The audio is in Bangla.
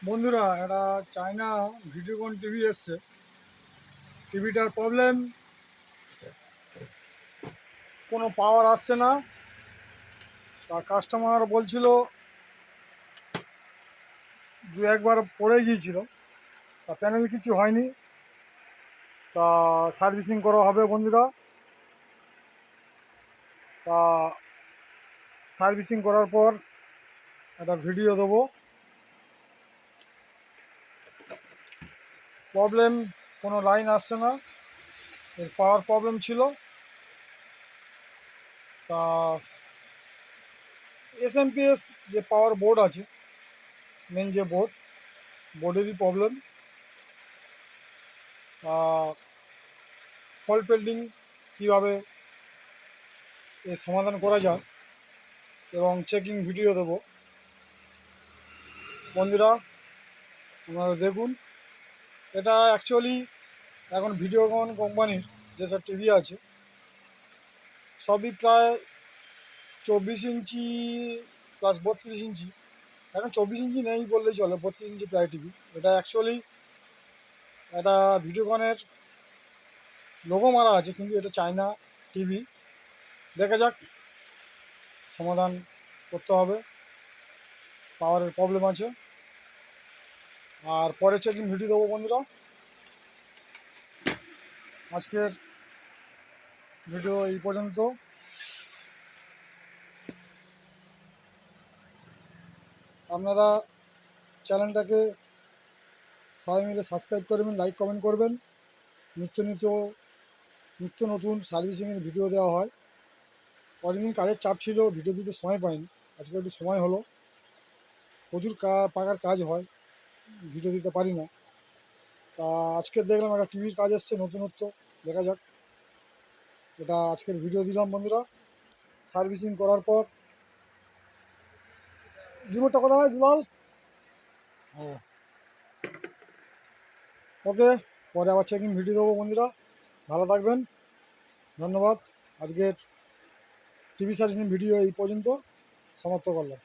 বন্ধুরা, একটা চায়না ভিডিওকন টিভি এসছে। টিভিটার প্রবলেম, কোনো পাওয়ার আসছে না। তা কাস্টমার বলছিল দু একবার পড়ে গিয়েছিল, তা প্যানেল কিছু হয়নি। তা সার্ভিসিং করা হবে বন্ধুরা। তা সার্ভিসিং করার পর একটা ভিডিও দেবো। প্রবলেম, কোনো লাইন আসছে না, এর পাওয়ার প্রবলেম ছিল। তা এসএমপিএস যে পাওয়ার বোর্ড আছে, মেন যে বোর্ডেরই প্রবলেম। ফল্ট পেল্ডিং কীভাবে এর সমাধান করা যায় এবং চেকিং ভিডিও দেবো বন্ধুরা, আপনারা দেখুন। এটা অ্যাকচুয়ালি এখন ভিডিওকন কোম্পানির যেসব টিভি আছে সবই প্রায় 24 ইঞ্চি প্লাস 32 ইঞ্চি। এখন 24 ইঞ্চি নেই বললেই চলে, 32 ইঞ্চি প্রায় টিভি। এটা অ্যাকচুয়ালি একটা ভিডিওকনের লোগো মারা আছে, কিন্তু এটা চায়না টিভি। দেখা যাক, সমাধান করতে হবে। পাওয়ারের প্রবলেম আছে, আর পরে চেকিং ভিডিও দেবো বন্ধুরা। আজকের ভিডিও এই পর্যন্ত। আপনারা চ্যানেলটাকে সবাই মিলে সাবস্ক্রাইব করবেন, লাইক কমেন্ট করবেন। নিত্য নতুন সার্ভিসিংয়ের ভিডিও দেওয়া হয়। অনেকদিন কাজের চাপ ছিল, ভিডিও দিতে সময় পাইনি, আজকে একটু সময় হলো। প্রচুর পাকার কাজ হয়, ভিডিও দিতে পারি না। তা আজকে দেখলাম একটা টিভির কাজ এসছে নতুনত্ব, দেখা যাক। এটা আজকের ভিডিও দিলাম বন্ধুরা। সার্ভিসিং করার পর রিমোটটা কথা হয় দুলাল। ও ওকে, পরে আবার চেকিং ভিডিও দেবো বন্ধুরা। ভালো থাকবেন, ধন্যবাদ। আজকের টিভি সার্ভিসিং ভিডিও এই পর্যন্ত সমাপ্ত করলাম।